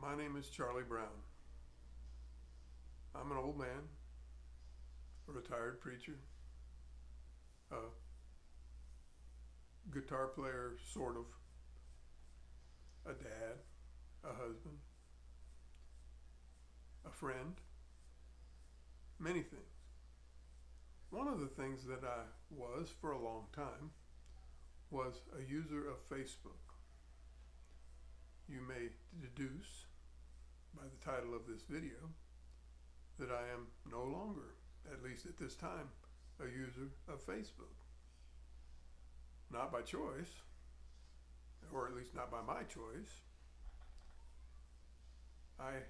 My name is Charlie Brown. I'm an old man, a retired preacher, a guitar player, sort of, a dad, a husband, a friend, many things. One of the things that I was for a long time was a user of Facebook. You may deduce by the title of this video that I am no longer, at least at this time, a user of Facebook. Not by choice, or at least not by my choice. I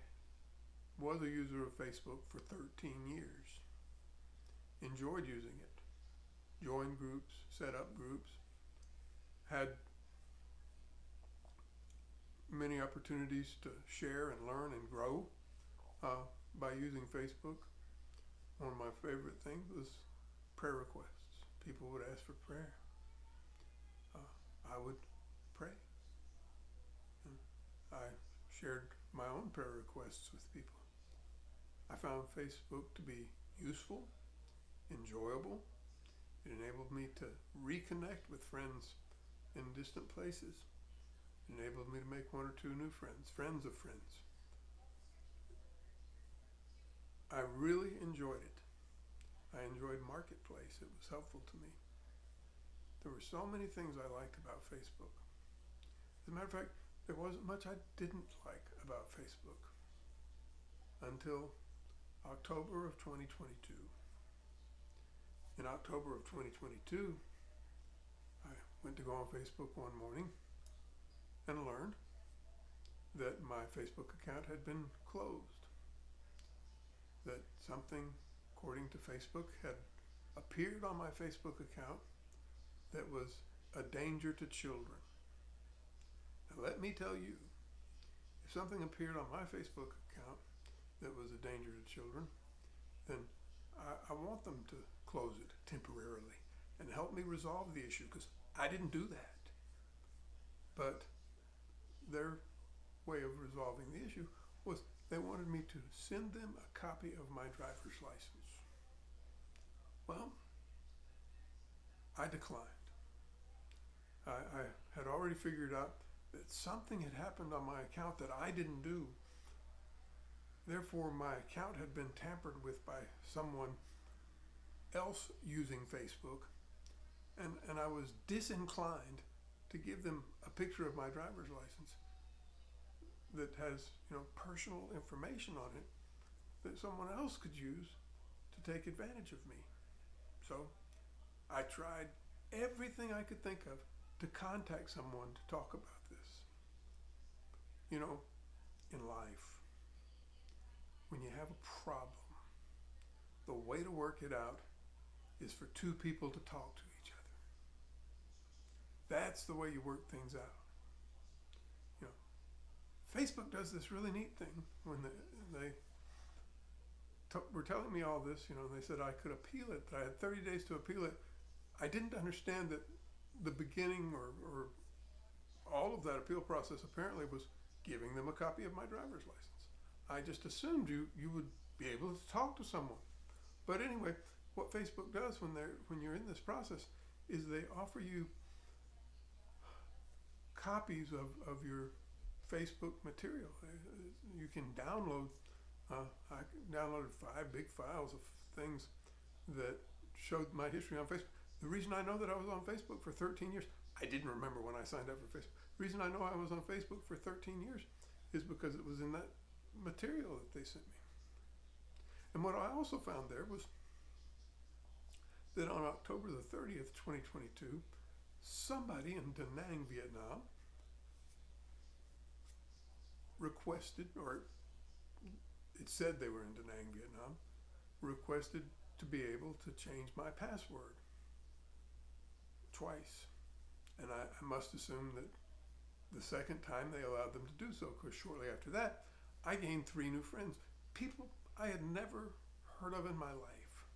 was a user of Facebook for 13 years. Enjoyed using it. Joined groups, set up groups, had many opportunities to share and learn and grow by using Facebook. One of my favorite things was prayer requests. People would ask for prayer. I would pray. And I shared my own prayer requests with people. I found Facebook to be useful, enjoyable. It enabled me to reconnect with friends in distant places. It enabled me to make one or two new friends, friends of friends. I really enjoyed it. I enjoyed Marketplace. It was helpful to me. There were so many things I liked about Facebook. As a matter of fact, there wasn't much I didn't like about Facebook until October of 2022. In October of 2022, I went to go on Facebook one morning and learned that my Facebook account had been closed. That something, according to Facebook, had appeared on my Facebook account that was a danger to children. Now let me tell you, if something appeared on my Facebook account that was a danger to children, then I want them to close it temporarily and help me resolve the issue, because I didn't do that. But their way of resolving the issue was they wanted me to send them a copy of my driver's license. Well, I declined. I had already figured out that something had happened on my account that I didn't do. Therefore, my account had been tampered with by someone else using Facebook, and I was disinclined to give them a picture of my driver's license that has, personal information on it that someone else could use to take advantage of me. So I tried everything I could think of to contact someone to talk about this. In life, when you have a problem, the way to work it out is for two people to talk to each other. That's the way you work things out. Facebook does this really neat thing when they were telling me all this, they said I could appeal it, that I had 30 days to appeal it. I didn't understand that the beginning or all of that appeal process apparently was giving them a copy of my driver's license. I just assumed you would be able to talk to someone. But anyway, what Facebook does when you're in this process is they offer you copies of your Facebook material. You can download. I downloaded 5 big files of things that showed my history on Facebook. The reason I know that I was on Facebook for 13 years, I didn't remember when I signed up for Facebook. The reason I know I was on Facebook for 13 years is because it was in that material that they sent me. And what I also found there was that on October the 30th, 2022, somebody in Da Nang, Vietnam, requested, or it said they were in Da Nang, Vietnam, requested to be able to change my password twice. And I must assume that the second time they allowed them to do so, because shortly after that, I gained 3 new friends. People I had never heard of in my life.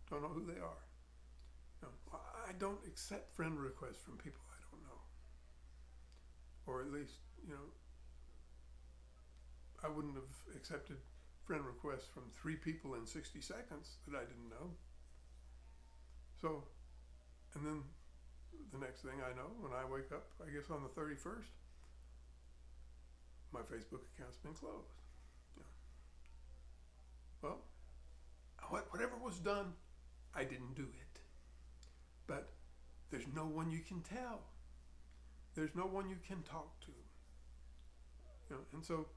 Don't know who they are. I don't accept friend requests from people I don't know. Or at least, I wouldn't have accepted friend requests from 3 people in 60 seconds that I didn't know. So, and then the next thing I know, when I wake up, I guess on the 31st, my Facebook account's been closed. Yeah. Well, whatever was done, I didn't do it. But there's no one you can tell. There's no one you can talk to. And so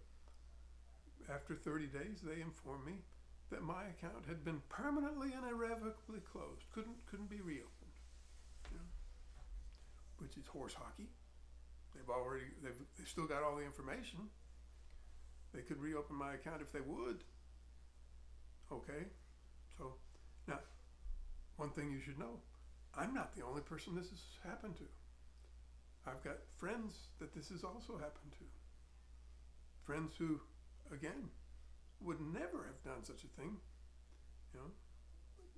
after 30 days, they informed me that my account had been permanently and irrevocably closed. Couldn't be reopened. Which is horse hockey. They've still got all the information. They could reopen my account if they would. Okay. So now, one thing you should know, I'm not the only person this has happened to. I've got friends that this has also happened to. Friends who, again, would never have done such a thing,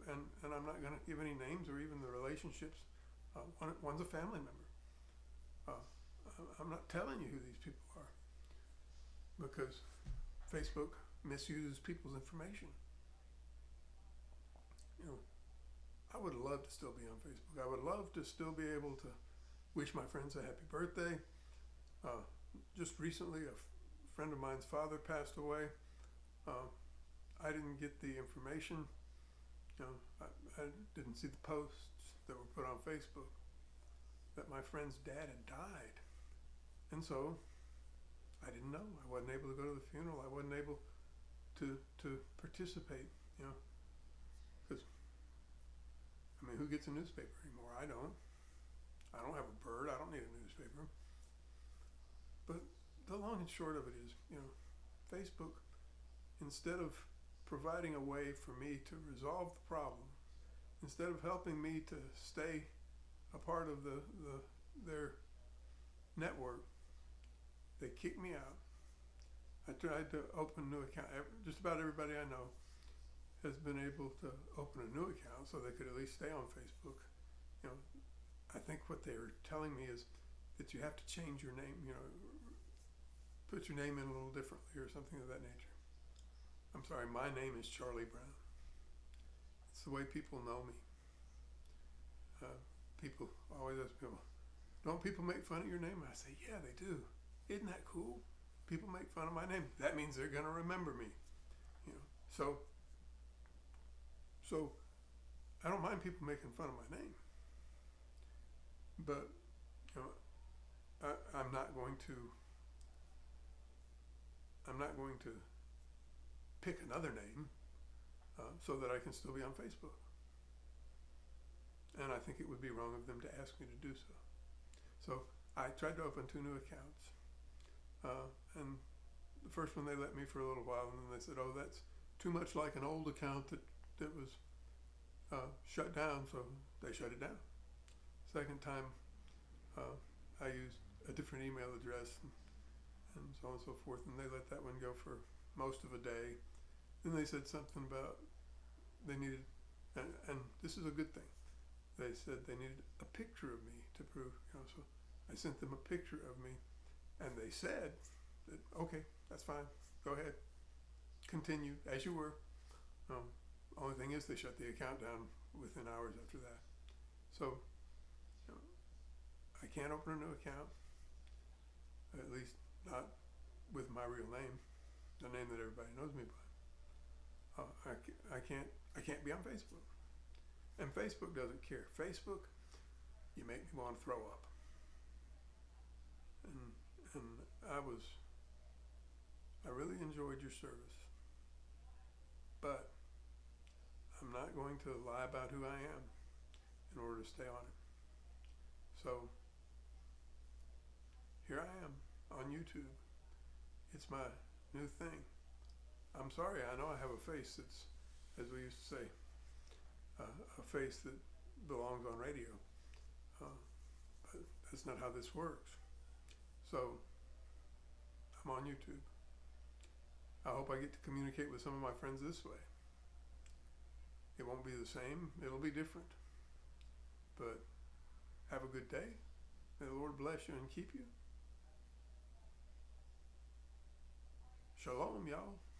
and I'm not going to give any names or even the relationships. One's a family member. I'm not telling you who these people are because Facebook misuses people's information. I would love to still be on Facebook. I would love to still be able to wish my friends a happy birthday. Just recently, a friend of mine's father passed away. I didn't get the information. I didn't see the posts that were put on Facebook that my friend's dad had died. And so I didn't know. I wasn't able to go to the funeral. I wasn't able to participate, because, who gets a newspaper anymore? I don't. I don't have a bird. I don't need a newspaper. But the long and short of it is, Facebook, instead of providing a way for me to resolve the problem, instead of helping me to stay a part of their network, they kicked me out. I tried to open a new account. Just about everybody I know has been able to open a new account so they could at least stay on Facebook. I think what they were telling me is that you have to change your name, put your name in a little differently or something of that nature. I'm sorry, my name is Charlie Brown. It's the way people know me. People always ask me, don't people make fun of your name? I say, yeah, they do. Isn't that cool? People make fun of my name. That means they're going to remember me. So I don't mind people making fun of my name. But, I'm not going to pick another name so that I can still be on Facebook. And I think it would be wrong of them to ask me to do so. So I tried to open 2 new accounts. And the first one they let me for a little while, and then they said, oh, that's too much like an old account that was shut down, so they shut it down. Second time, I used a different email address and so on and so forth, and they let that one go for most of a day. Then they said something about they needed, and this is a good thing, they said they needed a picture of me to prove, so I sent them a picture of me, and they said that, okay, that's fine, go ahead, continue as you were. Only thing is they shut the account down within hours after that. So I can't open a new account, at least not with my real name, the name that everybody knows me by. I can't be on Facebook, and Facebook doesn't care. Facebook, you make me want to throw up, and I really enjoyed your service, but I'm not going to lie about who I am in order to stay on it. So here I am on YouTube. It's my new thing. I'm sorry, I know I have a face that's, as we used to say, a face that belongs on radio. But that's not how this works. So I'm on YouTube. I hope I get to communicate with some of my friends this way. It won't be the same, it'll be different. But have a good day. May the Lord bless you and keep you. Shalom, y'all.